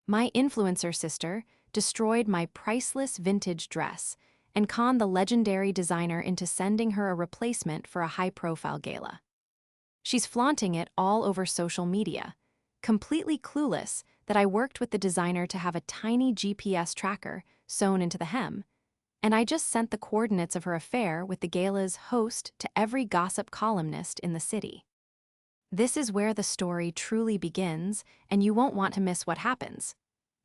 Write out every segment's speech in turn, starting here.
My influencer sister destroyed my priceless vintage dress and conned the legendary designer into sending her a replacement for a high-profile gala. She's flaunting it all over social media, completely clueless that I worked with the designer to have a tiny GPS tracker sewn into the hem, and I just sent the coordinates of her affair with the gala's host to every gossip columnist in the city. This is where the story truly begins, and you won't want to miss what happens.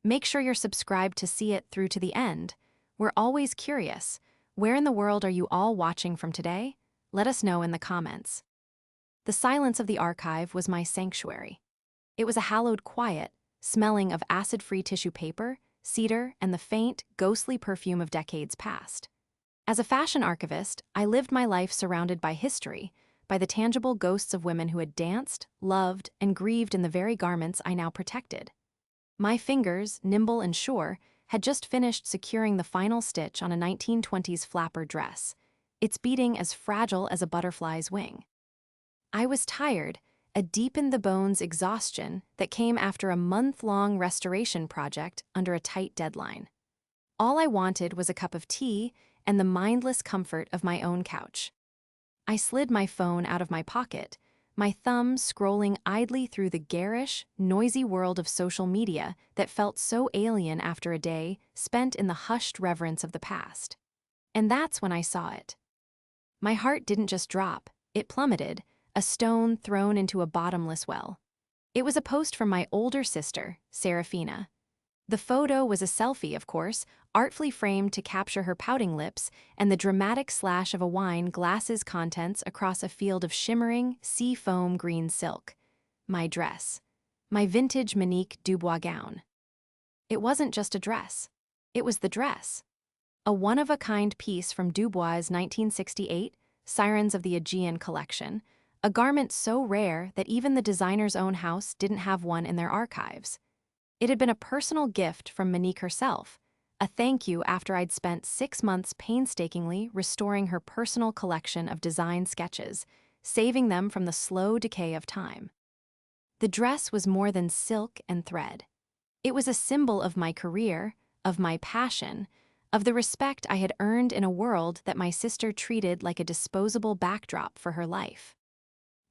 Make sure you're subscribed to see it through to the end. We're always curious. Where in the world are you all watching from today? Let us know in the comments. The silence of the archive was my sanctuary. It was a hallowed quiet, smelling of acid-free tissue paper, cedar, and the faint, ghostly perfume of decades past. As a fashion archivist, I lived my life surrounded by history, by the tangible ghosts of women who had danced, loved, and grieved in the very garments I now protected. My fingers, nimble and sure, had just finished securing the final stitch on a 1920s flapper dress, its beating as fragile as a butterfly's wing. I was tired, a deep-in-the-bones exhaustion that came after a month-long restoration project under a tight deadline. All I wanted was a cup of tea and the mindless comfort of my own couch. I slid my phone out of my pocket, my thumb scrolling idly through the garish, noisy world of social media that felt so alien after a day spent in the hushed reverence of the past. And that's when I saw it. My heart didn't just drop, it plummeted, a stone thrown into a bottomless well. It was a post from my older sister, Serafina. The photo was a selfie, of course, artfully framed to capture her pouting lips and the dramatic slash of a wine glass's contents across a field of shimmering, sea-foam green silk. My dress. My vintage Monique Dubois gown. It wasn't just a dress. It was the dress. A one-of-a-kind piece from Dubois' 1968 Sirens of the Aegean collection, a garment so rare that even the designer's own house didn't have one in their archives. It had been a personal gift from Monique herself, a thank you after I'd spent 6 months painstakingly restoring her personal collection of design sketches, saving them from the slow decay of time. The dress was more than silk and thread. It was a symbol of my career, of my passion, of the respect I had earned in a world that my sister treated like a disposable backdrop for her life.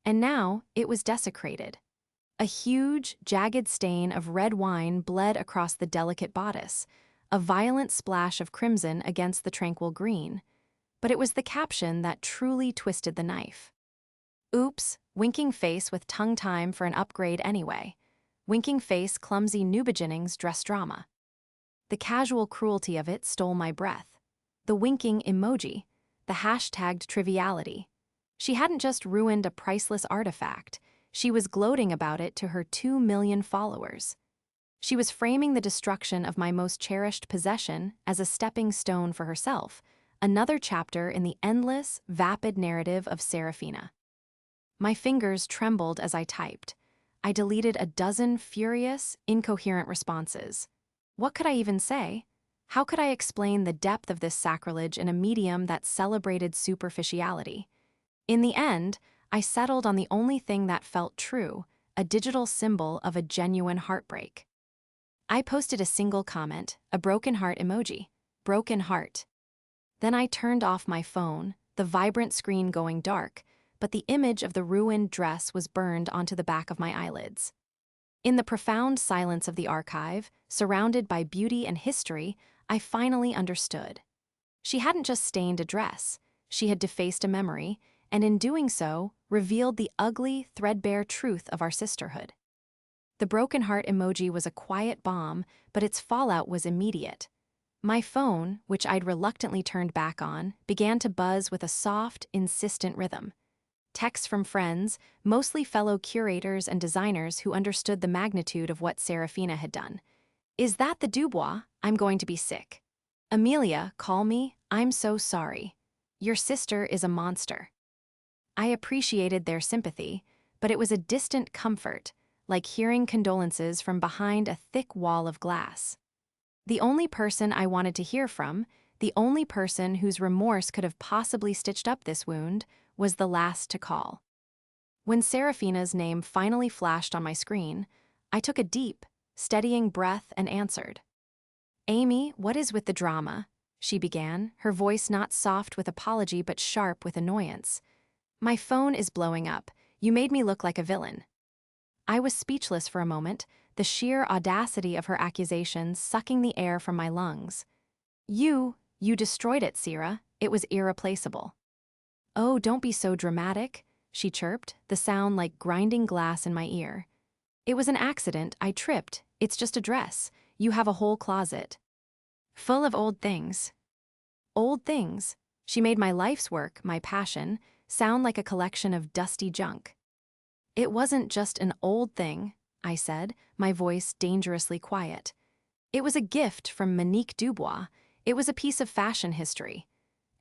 And now it was desecrated. A huge, jagged stain of red wine bled across the delicate bodice, a violent splash of crimson against the tranquil green. But it was the caption that truly twisted the knife. Oops, winking face with tongue time for an upgrade anyway. Winking face clumsy new beginnings dress drama. The casual cruelty of it stole my breath. The winking emoji, the hashtagged triviality. She hadn't just ruined a priceless artifact, she was gloating about it to her 2 million followers. She was framing the destruction of my most cherished possession as a stepping stone for herself, another chapter in the endless, vapid narrative of Serafina. My fingers trembled as I typed. I deleted a dozen furious, incoherent responses. What could I even say? How could I explain the depth of this sacrilege in a medium that celebrated superficiality? In the end, I settled on the only thing that felt true, a digital symbol of a genuine heartbreak. I posted a single comment, a broken heart emoji. Broken heart. Then I turned off my phone, the vibrant screen going dark, but the image of the ruined dress was burned onto the back of my eyelids. In the profound silence of the archive, surrounded by beauty and history, I finally understood. She hadn't just stained a dress, she had defaced a memory, and in doing so, revealed the ugly, threadbare truth of our sisterhood. The broken heart emoji was a quiet bomb, but its fallout was immediate. My phone, which I'd reluctantly turned back on, began to buzz with a soft, insistent rhythm. Texts from friends, mostly fellow curators and designers who understood the magnitude of what Serafina had done. Is that the Dubois? I'm going to be sick. Amelia, call me. I'm so sorry. Your sister is a monster. I appreciated their sympathy, but it was a distant comfort, like hearing condolences from behind a thick wall of glass. The only person I wanted to hear from, the only person whose remorse could have possibly stitched up this wound, was the last to call. When Serafina's name finally flashed on my screen, I took a deep, steadying breath, and answered. "Amy, what is with the drama?" she began, her voice not soft with apology but sharp with annoyance. "My phone is blowing up. You made me look like a villain." I was speechless for a moment, the sheer audacity of her accusations sucking the air from my lungs. You destroyed it, Sierra. It was irreplaceable." "Oh, don't be so dramatic," she chirped, the sound like grinding glass in my ear. "It was an accident. I tripped. It's just a dress. You have a whole closet full of old things." Old things? She made my life's work, my passion, sound like a collection of dusty junk. "It wasn't just an old thing," I said, my voice dangerously quiet. "It was a gift from Monique Dubois. It was a piece of fashion history.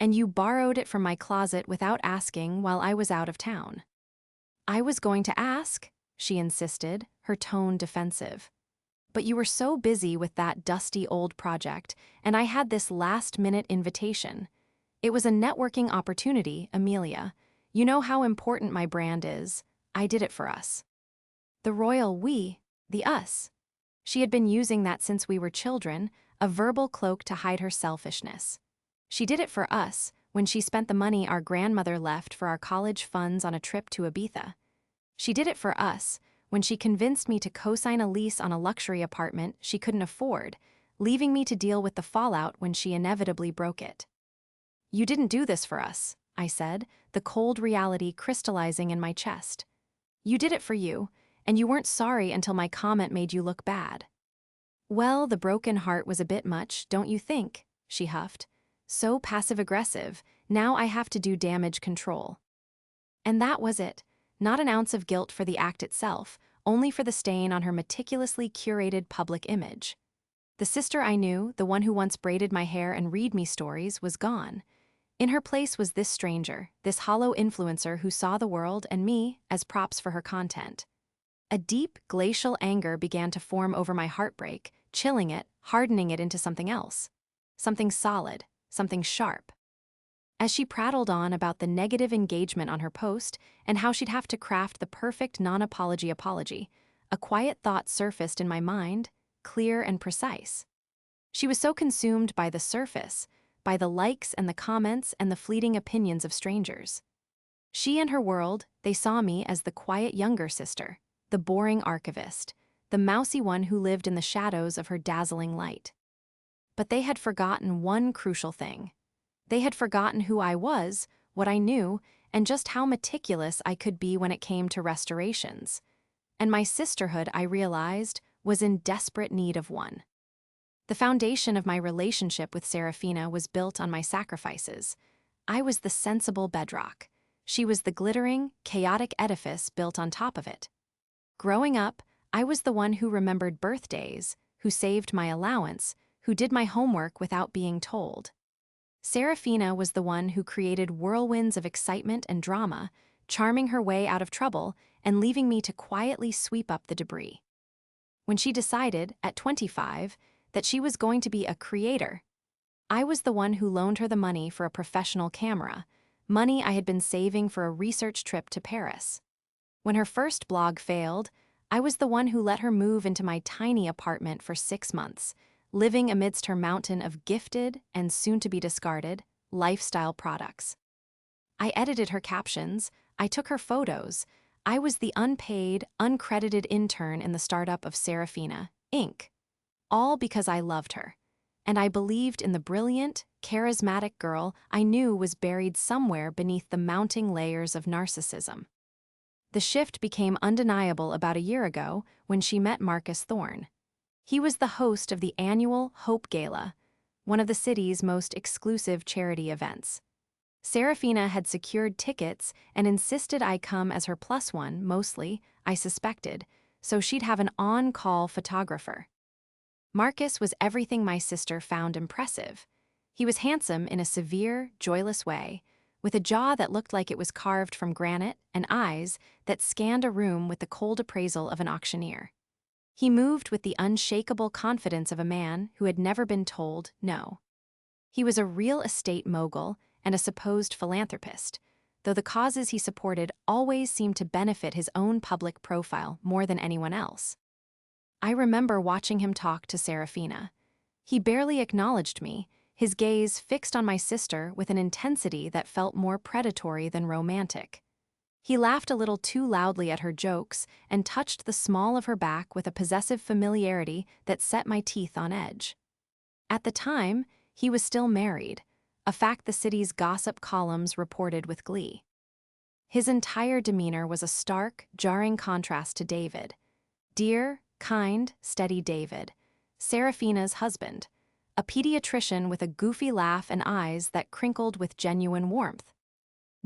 And you borrowed it from my closet without asking while I was out of town." "I was going to ask," she insisted, her tone defensive. "But you were so busy with that dusty old project, and I had this last-minute invitation. It was a networking opportunity, Amelia. You know how important my brand is. I did it for us." The royal we, the us. She had been using that since we were children, a verbal cloak to hide her selfishness. She did it for us when she spent the money our grandmother left for our college funds on a trip to Ibiza. She did it for us when she convinced me to co-sign a lease on a luxury apartment she couldn't afford, leaving me to deal with the fallout when she inevitably broke it. "You didn't do this for us," I said, the cold reality crystallizing in my chest. "You did it for you, and you weren't sorry until my comment made you look bad." "Well, the broken heart was a bit much, don't you think?" she huffed. "So passive-aggressive, now I have to do damage control." And that was it. Not an ounce of guilt for the act itself, only for the stain on her meticulously curated public image. The sister I knew, the one who once braided my hair and read me stories, was gone. In her place was this stranger, this hollow influencer who saw the world and me as props for her content. A deep, glacial anger began to form over my heartbreak, chilling it, hardening it into something else. Something solid, something sharp. As she prattled on about the negative engagement on her post and how she'd have to craft the perfect non-apology apology, a quiet thought surfaced in my mind, clear and precise. She was so consumed by the surface, by the likes and the comments and the fleeting opinions of strangers. She and her world, they saw me as the quiet younger sister, the boring archivist, the mousy one who lived in the shadows of her dazzling light. But they had forgotten one crucial thing. They had forgotten who I was, what I knew, and just how meticulous I could be when it came to restorations. And my sisterhood, I realized, was in desperate need of one. The foundation of my relationship with Serafina was built on my sacrifices. I was the sensible bedrock. She was the glittering, chaotic edifice built on top of it. Growing up, I was the one who remembered birthdays, who saved my allowance, who did my homework without being told. Serafina was the one who created whirlwinds of excitement and drama, charming her way out of trouble and leaving me to quietly sweep up the debris. When she decided, at 25, that she was going to be a creator, I was the one who loaned her the money for a professional camera, money I had been saving for a research trip to Paris. When her first blog failed, I was the one who let her move into my tiny apartment for 6 months, living amidst her mountain of gifted and soon-to-be-discarded lifestyle products. I edited her captions, I took her photos, I was the unpaid, uncredited intern in the startup of Serafina, Inc., all because I loved her, and I believed in the brilliant, charismatic girl I knew was buried somewhere beneath the mounting layers of narcissism. The shift became undeniable about a year ago when she met Marcus Thorne. He was the host of the annual Hope Gala, one of the city's most exclusive charity events. Serafina had secured tickets and insisted I come as her plus one, mostly, I suspected, so she'd have an on-call photographer. Marcus was everything my sister found impressive. He was handsome in a severe, joyless way, with a jaw that looked like it was carved from granite and eyes that scanned a room with the cold appraisal of an auctioneer. He moved with the unshakable confidence of a man who had never been told no. He was a real estate mogul and a supposed philanthropist, though the causes he supported always seemed to benefit his own public profile more than anyone else. I remember watching him talk to Serafina. He barely acknowledged me, his gaze fixed on my sister with an intensity that felt more predatory than romantic. He laughed a little too loudly at her jokes and touched the small of her back with a possessive familiarity that set my teeth on edge. At the time, he was still married, a fact the city's gossip columns reported with glee. His entire demeanor was a stark, jarring contrast to David. Dear, kind, steady David, Serafina's husband, a pediatrician with a goofy laugh and eyes that crinkled with genuine warmth.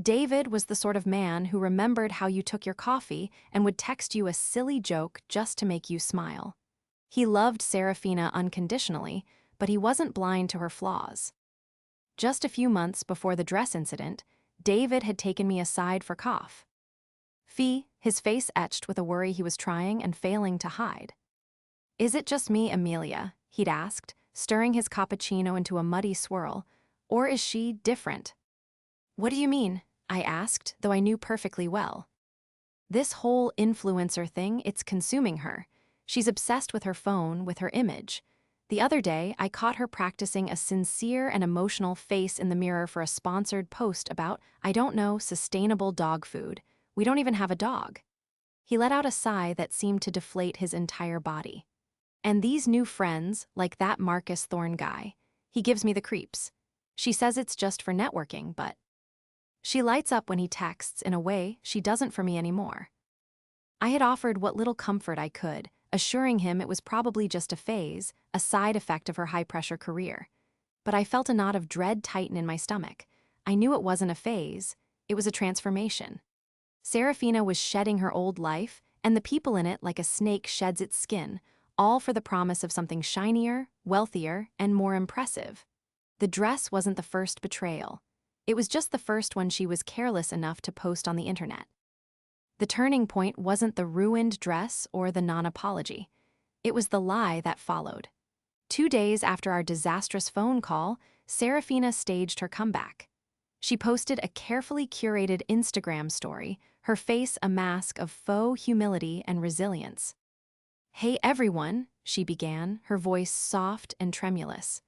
David was the sort of man who remembered how you took your coffee and would text you a silly joke just to make you smile. He loved Serafina unconditionally, but he wasn't blind to her flaws. Just a few months before the dress incident, David had taken me aside for coffee. His face etched with a worry he was trying and failing to hide. "Is it just me, Amelia?" he'd asked, stirring his cappuccino into a muddy swirl. "Or is she different?" "What do you mean?" I asked, though I knew perfectly well. "This whole influencer thing, it's consuming her. She's obsessed with her phone, with her image. The other day, I caught her practicing a sincere and emotional face in the mirror for a sponsored post about, I don't know, sustainable dog food. We don't even have a dog." He let out a sigh that seemed to deflate his entire body. "And these new friends, like that Marcus Thorne guy, he gives me the creeps. She says it's just for networking, but she lights up when he texts in a way she doesn't for me anymore." I had offered what little comfort I could, assuring him it was probably just a phase, a side effect of her high-pressure career. But I felt a knot of dread tighten in my stomach. I knew it wasn't a phase, it was a transformation. Serafina was shedding her old life, and the people in it like a snake sheds its skin, all for the promise of something shinier, wealthier, and more impressive. The dress wasn't the first betrayal. It was just the first one she was careless enough to post on the internet. The turning point wasn't the ruined dress or the non-apology. It was the lie that followed. 2 days after our disastrous phone call, Serafina staged her comeback. She posted a carefully curated Instagram story, her face a mask of faux humility and resilience. "Hey everyone," she began, her voice soft and tremulous.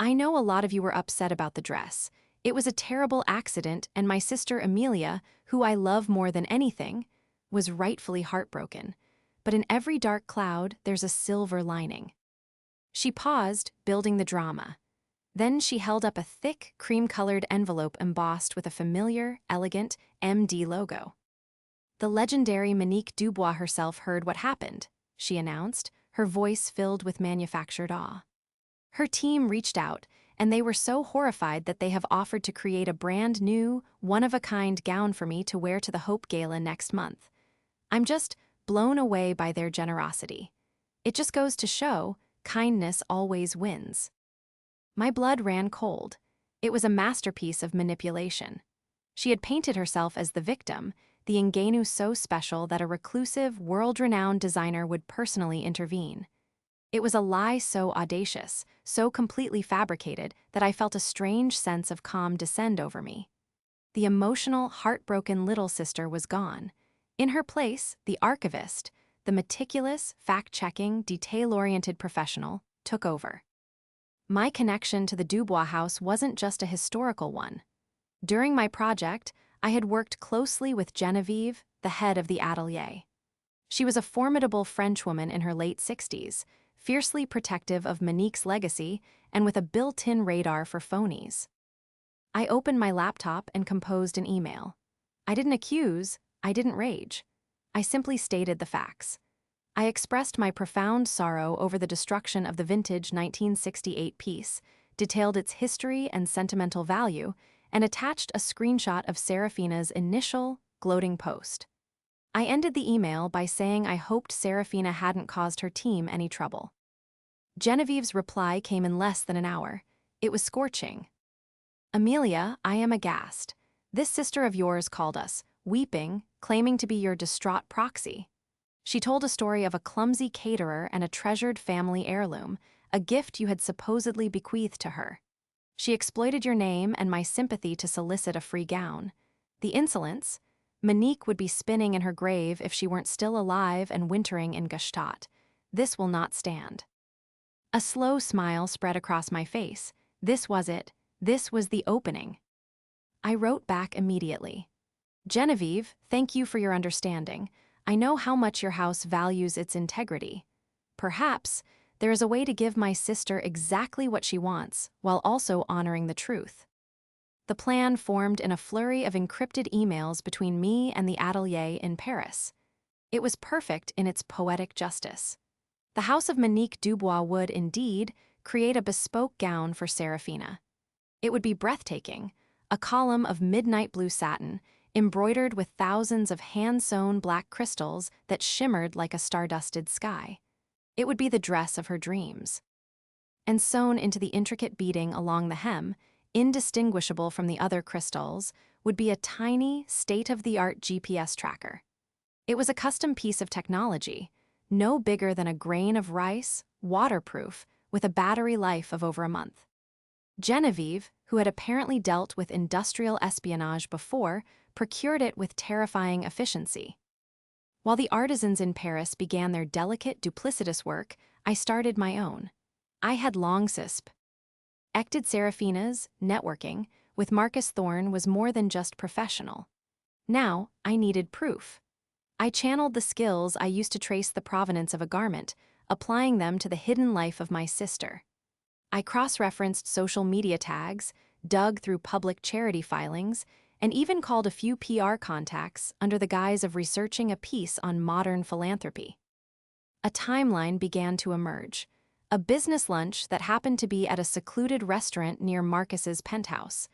"I know a lot of you were upset about the dress. It was a terrible accident, and my sister Amelia, who I love more than anything, was rightfully heartbroken. But in every dark cloud, there's a silver lining." She paused, building the drama. Then she held up a thick, cream-colored envelope embossed with a familiar, elegant MD logo. "The legendary Monique Dubois herself heard what happened," she announced, her voice filled with manufactured awe. "Her team reached out, and they were so horrified that they have offered to create a brand new, one-of-a-kind gown for me to wear to the Hope Gala next month. I'm just blown away by their generosity. It just goes to show, kindness always wins." My blood ran cold. It was a masterpiece of manipulation. She had painted herself as the victim, the ingenue so special that a reclusive, world-renowned designer would personally intervene. It was a lie so audacious, so completely fabricated, that I felt a strange sense of calm descend over me. The emotional, heartbroken little sister was gone. In her place, the archivist, the meticulous, fact-checking, detail-oriented professional, took over. My connection to the Dubois house wasn't just a historical one. During my project, I had worked closely with Genevieve, the head of the atelier. She was a formidable Frenchwoman in her late 60s, fiercely protective of Monique's legacy and with a built-in radar for phonies. I opened my laptop and composed an email. I didn't accuse, I didn't rage. I simply stated the facts. I expressed my profound sorrow over the destruction of the vintage 1968 piece, detailed its history and sentimental value, and attached a screenshot of Serafina's initial, gloating post. I ended the email by saying I hoped Serafina hadn't caused her team any trouble. Genevieve's reply came in less than an hour. It was scorching. "Amelia, I am aghast. This sister of yours called us, weeping, claiming to be your distraught proxy. She told a story of a clumsy caterer and a treasured family heirloom, a gift you had supposedly bequeathed to her. She exploited your name and my sympathy to solicit a free gown. The insolence? Monique would be spinning in her grave if she weren't still alive and wintering in Gstaad. This will not stand. A slow smile spread across my face. This was it. This was the opening. I wrote back immediately. Genevieve, thank you for your understanding. I know how much your house values its integrity. Perhaps there is a way to give my sister exactly what she wants, while also honoring the truth. The plan formed in a flurry of encrypted emails between me and the atelier in Paris. It was perfect in its poetic justice. The house of Monique Dubois would, indeed, create a bespoke gown for Serafina. It would be breathtaking, a column of midnight blue satin, embroidered with thousands of hand-sewn black crystals that shimmered like a star-dusted sky. It would be the dress of her dreams. And sewn into the intricate beading along the hem, indistinguishable from the other crystals, would be a tiny, state-of-the-art GPS tracker. It was a custom piece of technology, no bigger than a grain of rice, waterproof, with a battery life of over a month. Genevieve, who had apparently dealt with industrial espionage before, procured it with terrifying efficiency. While the artisans in Paris began their delicate, duplicitous work, I started my own. I had long suspected Serafina's networking with Marcus Thorne was more than just professional. Now, I needed proof. I channeled the skills I used to trace the provenance of a garment, applying them to the hidden life of my sister. I cross-referenced social media tags, dug through public charity filings, and even called a few PR contacts under the guise of researching a piece on modern philanthropy. A timeline began to emerge, a business lunch that happened to be at a secluded restaurant near Marcus's penthouse,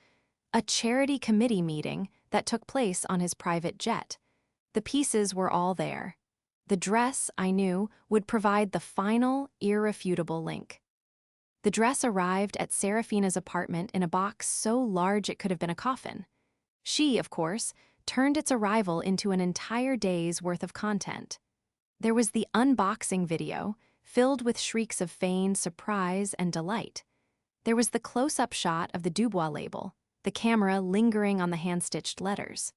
a charity committee meeting that took place on his private jet. The pieces were all there. The dress, I knew, would provide the final, irrefutable link. The dress arrived at Serafina's apartment in a box so large it could have been a coffin. She, of course, turned its arrival into an entire day's worth of content. There was the unboxing video, filled with shrieks of feigned surprise and delight. There was the close-up shot of the Dubois label, the camera lingering on the hand-stitched letters.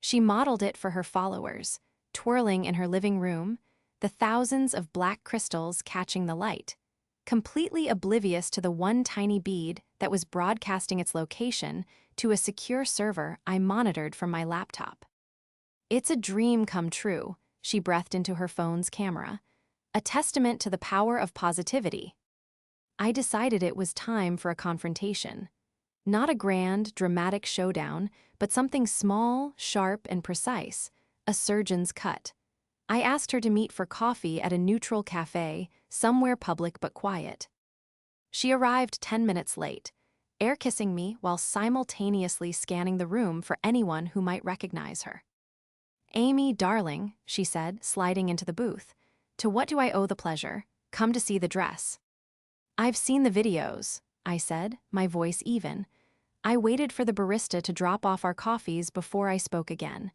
She modeled it for her followers, twirling in her living room, the thousands of black crystals catching the light, completely oblivious to the one tiny bead that was broadcasting its location to a secure server I monitored from my laptop. It's a dream come true, she breathed into her phone's camera, a testament to the power of positivity. I decided it was time for a confrontation. Not a grand, dramatic showdown, but something small, sharp, and precise, a surgeon's cut. I asked her to meet for coffee at a neutral cafe, somewhere public but quiet. She arrived 10 minutes late, air-kissing me while simultaneously scanning the room for anyone who might recognize her. "Amy, darling," she said, sliding into the booth. "To what do I owe the pleasure? Come to see the dress." "I've seen the videos," I said, my voice even. I waited for the barista to drop off our coffees before I spoke again.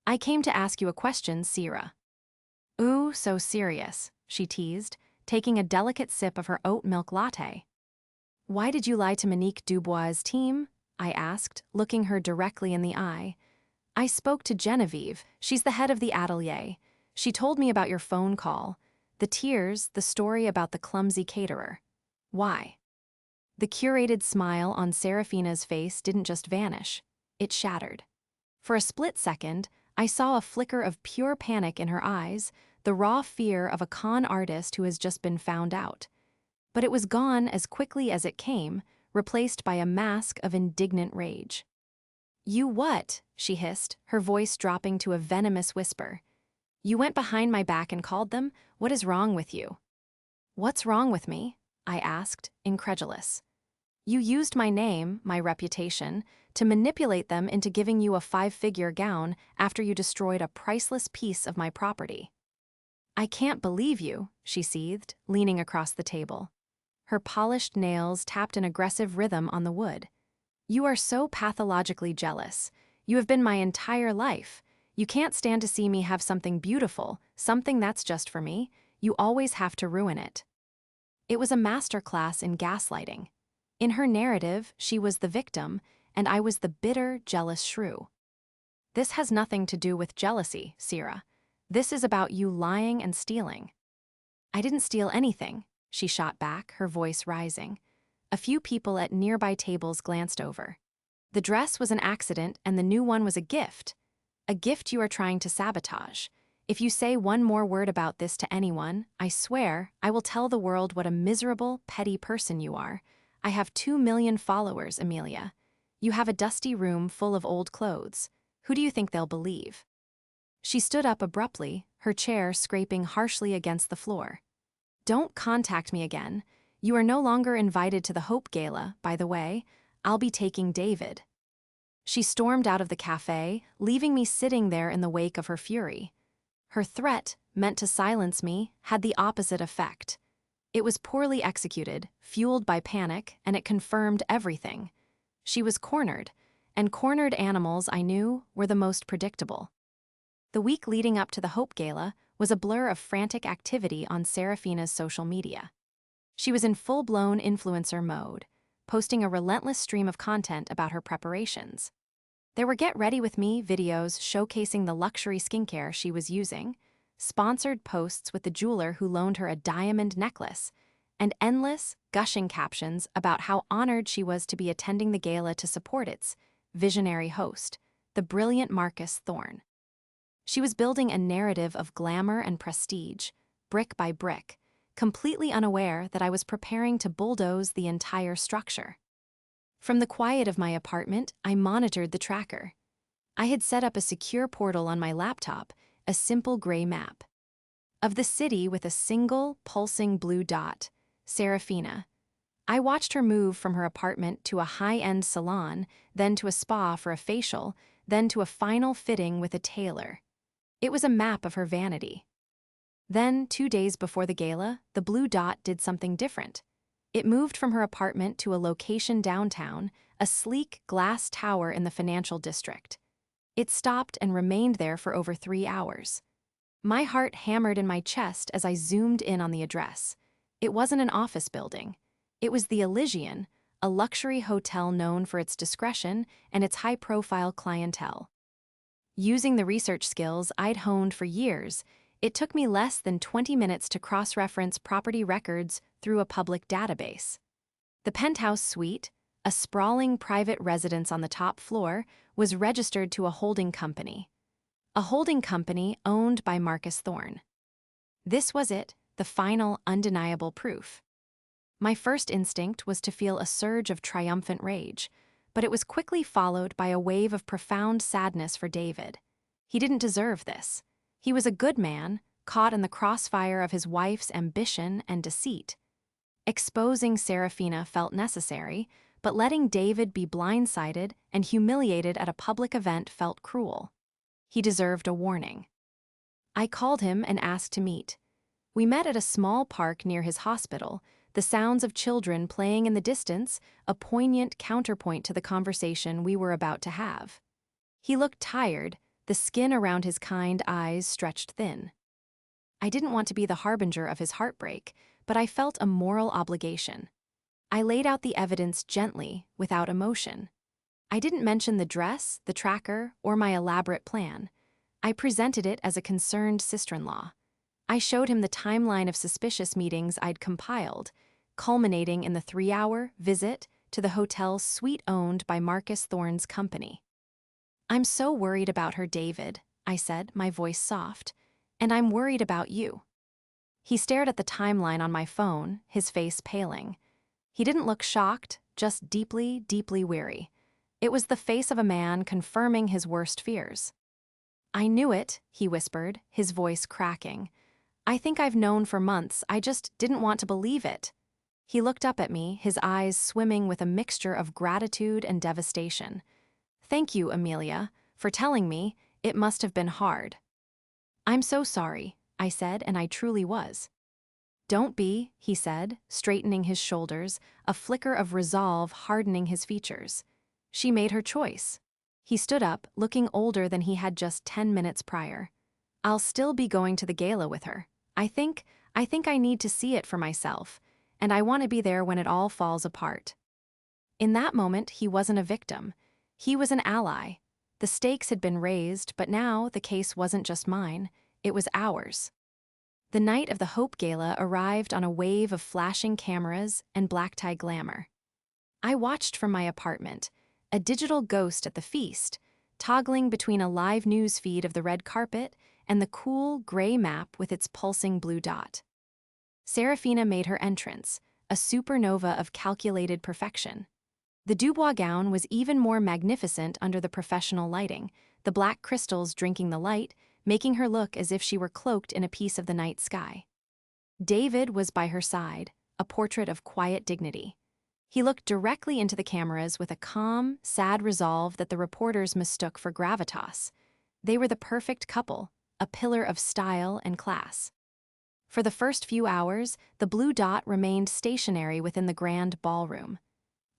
"I came to ask you a question, Sierra." "Ooh, so serious," she teased, taking a delicate sip of her oat milk latte. "Why did you lie to Monique Dubois' team?" I asked, looking her directly in the eye. "I spoke to Genevieve. She's the head of the atelier. She told me about your phone call, the tears, the story about the clumsy caterer. Why?" The curated smile on Serafina's face didn't just vanish. It shattered. For a split second, I saw a flicker of pure panic in her eyes, the raw fear of a con artist who has just been found out. But it was gone as quickly as it came, replaced by a mask of indignant rage. "You what?" she hissed, her voice dropping to a venomous whisper. "You went behind my back and called them? What is wrong with you?" "What's wrong with me?" I asked, incredulous. "You used my name, my reputation, to manipulate them into giving you a 5-figure gown after you destroyed a priceless piece of my property." "I can't believe you," she seethed, leaning across the table. Her polished nails tapped an aggressive rhythm on the wood. "You are so pathologically jealous. You have been my entire life. You can't stand to see me have something beautiful, something that's just for me. You always have to ruin it." It was a masterclass in gaslighting. In her narrative, she was the victim, and I was the bitter, jealous shrew. "This has nothing to do with jealousy, Sierra. This is about you lying and stealing." I didn't steal anything, she shot back, her voice rising. A few people at nearby tables glanced over. The dress was an accident and the new one was a gift. A gift you are trying to sabotage. If you say one more word about this to anyone, I swear I will tell the world what a miserable, petty person you are. I have 2 million followers, Amelia. You have a dusty room full of old clothes. Who do you think they'll believe? She stood up abruptly, her chair scraping harshly against the floor. Don't contact me again. You are no longer invited to the Hope Gala, by the way. I'll be taking David. She stormed out of the cafe, leaving me sitting there in the wake of her fury. Her threat, meant to silence me, had the opposite effect. It was poorly executed, fueled by panic, and it confirmed everything. She was cornered, and cornered animals, I knew, were the most predictable. The week leading up to the Hope Gala was a blur of frantic activity on Serafina's social media. She was in full-blown influencer mode, posting a relentless stream of content about her preparations. There were Get Ready With Me videos showcasing the luxury skincare she was using, sponsored posts with the jeweler who loaned her a diamond necklace, and endless, gushing captions about how honored she was to be attending the gala to support its visionary host, the brilliant Marcus Thorne. She was building a narrative of glamour and prestige, brick by brick, completely unaware that I was preparing to bulldoze the entire structure. From the quiet of my apartment, I monitored the tracker. I had set up a secure portal on my laptop, a simple gray map of the city with a single, pulsing blue dot, Serafina. I watched her move from her apartment to a high-end salon, then to a spa for a facial, then to a final fitting with a tailor. It was a map of her vanity. Then, 2 days before the gala, the blue dot did something different. It moved from her apartment to a location downtown, a sleek glass tower in the financial district. It stopped and remained there for over 3 hours. My heart hammered in my chest as I zoomed in on the address. It wasn't an office building. It was the Elysian, a luxury hotel known for its discretion and its high-profile clientele. Using the research skills I'd honed for years, it took me less than 20 minutes to cross-reference property records through a public database. The penthouse suite, a sprawling private residence on the top floor, was registered to a holding company. A holding company owned by Marcus Thorne. This was it, the final, undeniable proof. My first instinct was to feel a surge of triumphant rage, but it was quickly followed by a wave of profound sadness for David. He didn't deserve this. He was a good man, caught in the crossfire of his wife's ambition and deceit. Exposing Serafina felt necessary, but letting David be blindsided and humiliated at a public event felt cruel. He deserved a warning. I called him and asked to meet. We met at a small park near his hospital, the sounds of children playing in the distance, a poignant counterpoint to the conversation we were about to have. He looked tired, the skin around his kind eyes stretched thin. I didn't want to be the harbinger of his heartbreak, but I felt a moral obligation. I laid out the evidence gently, without emotion. I didn't mention the dress, the tracker, or my elaborate plan. I presented it as a concerned sister-in-law. I showed him the timeline of suspicious meetings I'd compiled, culminating in the 3-hour visit to the hotel's suite owned by Marcus Thorne's company. "I'm so worried about her, David," I said, my voice soft, "and I'm worried about you." He stared at the timeline on my phone, his face paling. He didn't look shocked, just deeply, deeply weary. It was the face of a man confirming his worst fears. "I knew it," he whispered, his voice cracking. "I think I've known for months, I just didn't want to believe it." He looked up at me, his eyes swimming with a mixture of gratitude and devastation. "Thank you, Amelia, for telling me. It must have been hard." "I'm so sorry," I said, and I truly was. "Don't be," he said, straightening his shoulders, a flicker of resolve hardening his features. "She made her choice." He stood up, looking older than he had just 10 minutes prior. "I'll still be going to the gala with her. I think I need to see it for myself, and I want to be there when it all falls apart." In that moment, he wasn't a victim. He was an ally. The stakes had been raised, but now the case wasn't just mine, it was ours. The night of the Hope Gala arrived on a wave of flashing cameras and black-tie glamour. I watched from my apartment, a digital ghost at the feast, toggling between a live news feed of the red carpet and the cool, gray map with its pulsing blue dot. Serafina made her entrance, a supernova of calculated perfection. The Dubois gown was even more magnificent under the professional lighting, the black crystals drinking the light, making her look as if she were cloaked in a piece of the night sky. David was by her side, a portrait of quiet dignity. He looked directly into the cameras with a calm, sad resolve that the reporters mistook for gravitas. They were the perfect couple, a pillar of style and class. For the first few hours, the blue dot remained stationary within the grand ballroom.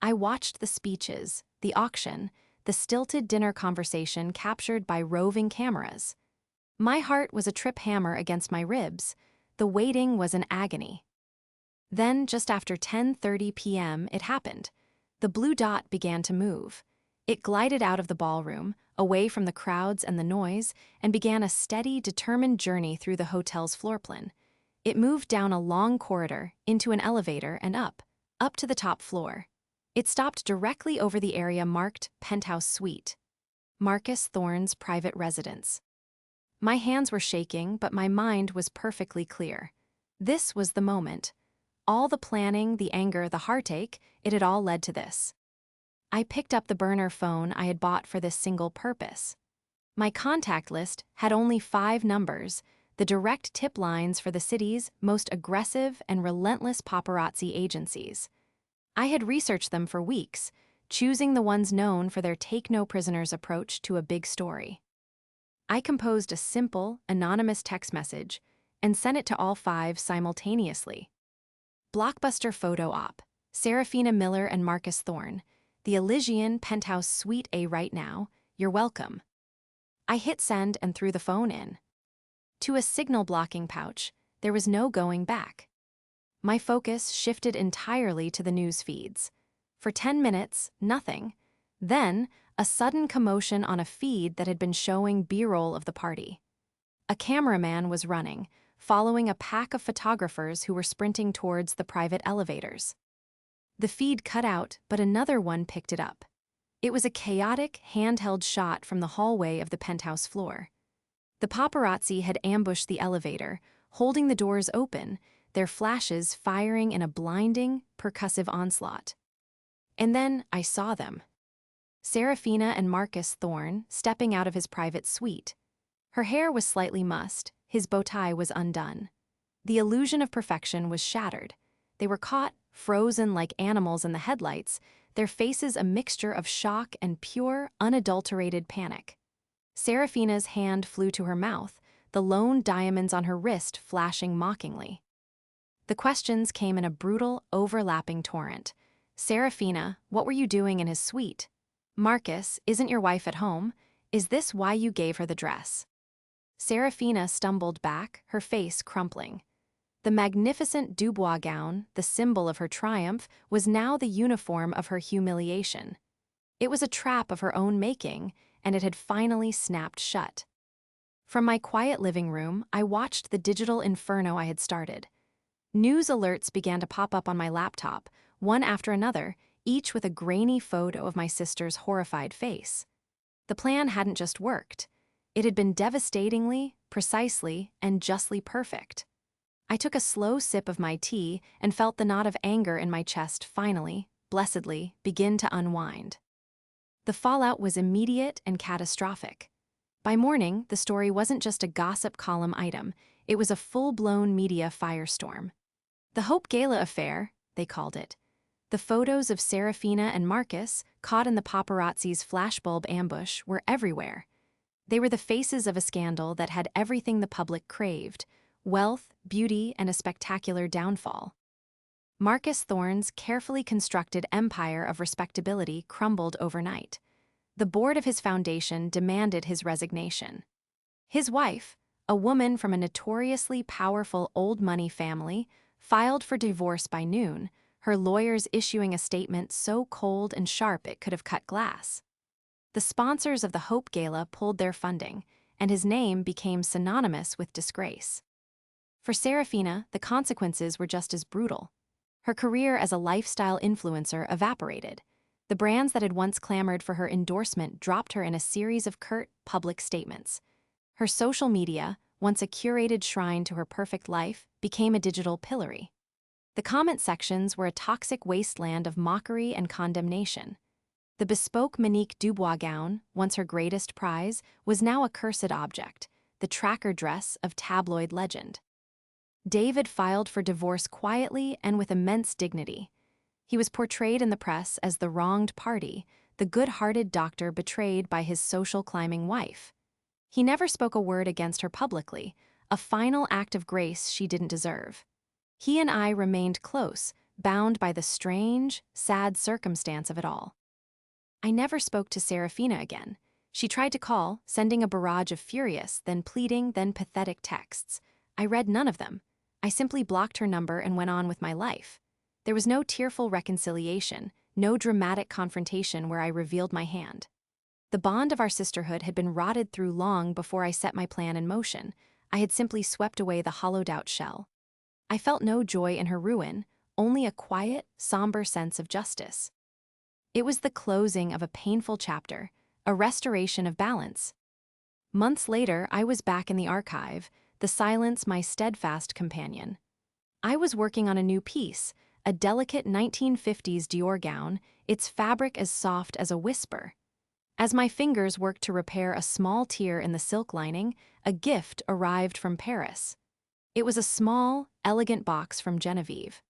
I watched the speeches, the auction, the stilted dinner conversation captured by roving cameras. My heart was a trip hammer against my ribs. The waiting was an agony. Then, just after 10:30 p.m., it happened. The blue dot began to move. It glided out of the ballroom, away from the crowds and the noise, and began a steady, determined journey through the hotel's floor plan. It moved down a long corridor, into an elevator, and up to the top floor. It stopped directly over the area marked Penthouse Suite, Marcus Thorne's private residence. My hands were shaking, but my mind was perfectly clear. This was the moment. All the planning, the anger, the heartache, it had all led to this. I picked up the burner phone I had bought for this single purpose. My contact list had only 5 numbers, the direct tip lines for the city's most aggressive and relentless paparazzi agencies. I had researched them for weeks, choosing the ones known for their take-no-prisoners approach to a big story. I composed a simple, anonymous text message and sent it to all 5 simultaneously. Blockbuster photo op, Serafina Miller and Marcus Thorne, the Elysian Penthouse Suite A right now, you're welcome. I hit send and threw the phone in. To a signal blocking pouch, there was no going back. My focus shifted entirely to the news feeds. For 10 minutes, nothing. Then, a sudden commotion on a feed that had been showing B-roll of the party. A cameraman was running, following a pack of photographers who were sprinting towards the private elevators. The feed cut out, but another one picked it up. It was a chaotic, handheld shot from the hallway of the penthouse floor. The paparazzi had ambushed the elevator, holding the doors open, their flashes firing in a blinding, percussive onslaught. And then I saw them. Serafina and Marcus Thorne stepping out of his private suite. Her hair was slightly mussed, his bow tie was undone. The illusion of perfection was shattered. They were caught, frozen like animals in the headlights, their faces a mixture of shock and pure, unadulterated panic. Serafina's hand flew to her mouth, the lone diamonds on her wrist flashing mockingly. The questions came in a brutal, overlapping torrent. Serafina, what were you doing in his suite? Marcus, isn't your wife at home? Is this why you gave her the dress? Serafina stumbled back, her face crumpling. The magnificent Dubois gown, the symbol of her triumph, was now the uniform of her humiliation. It was a trap of her own making, and it had finally snapped shut. From my quiet living room, I watched the digital inferno I had started. News alerts began to pop up on my laptop, one after another, each with a grainy photo of my sister's horrified face. The plan hadn't just worked. It had been devastatingly, precisely, and justly perfect. I took a slow sip of my tea and felt the knot of anger in my chest finally, blessedly, begin to unwind. The fallout was immediate and catastrophic. By morning, the story wasn't just a gossip column item, it was a full-blown media firestorm. The Hope Gala affair, they called it. The photos of Serafina and Marcus, caught in the paparazzi's flashbulb ambush, were everywhere. They were the faces of a scandal that had everything the public craved: wealth, beauty, and a spectacular downfall. Marcus Thorne's carefully constructed empire of respectability crumbled overnight. The board of his foundation demanded his resignation. His wife, a woman from a notoriously powerful old money family, filed for divorce by noon, her lawyers issuing a statement so cold and sharp it could have cut glass. The sponsors of the Hope Gala pulled their funding, and his name became synonymous with disgrace. For Serafina, the consequences were just as brutal. Her career as a lifestyle influencer evaporated. The brands that had once clamored for her endorsement dropped her in a series of curt, public statements. Her social media, once a curated shrine to her perfect life, became a digital pillory. The comment sections were a toxic wasteland of mockery and condemnation. The bespoke Monique Dubois gown, once her greatest prize, was now a cursed object, the tracker dress of tabloid legend. David filed for divorce quietly and with immense dignity. He was portrayed in the press as the wronged party, the good-hearted doctor betrayed by his social climbing wife. He never spoke a word against her publicly, a final act of grace she didn't deserve. He and I remained close, bound by the strange, sad circumstance of it all. I never spoke to Serafina again. She tried to call, sending a barrage of furious, then pleading, then pathetic texts. I read none of them. I simply blocked her number and went on with my life. There was no tearful reconciliation, no dramatic confrontation where I revealed my hand. The bond of our sisterhood had been rotted through long before I set my plan in motion. I had simply swept away the hollowed-out shell. I felt no joy in her ruin, only a quiet, somber sense of justice. It was the closing of a painful chapter, a restoration of balance. Months later, I was back in the archive, the silence my steadfast companion. I was working on a new piece, a delicate 1950s Dior gown, its fabric as soft as a whisper. As my fingers worked to repair a small tear in the silk lining, a gift arrived from Paris. It was a small, elegant box from Genevieve.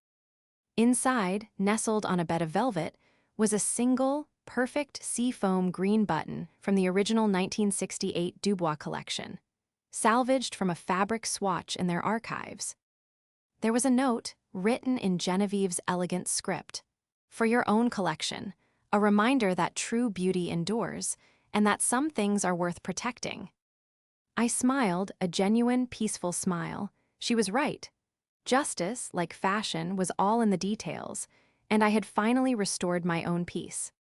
Inside, nestled on a bed of velvet, was a single, perfect seafoam green button from the original 1968 Dubois collection, salvaged from a fabric swatch in their archives. There was a note, written in Genevieve's elegant script. For your own collection, a reminder that true beauty endures, and that some things are worth protecting. I smiled, a genuine, peaceful smile. She was right. Justice, like fashion, was all in the details, and I had finally restored my own peace.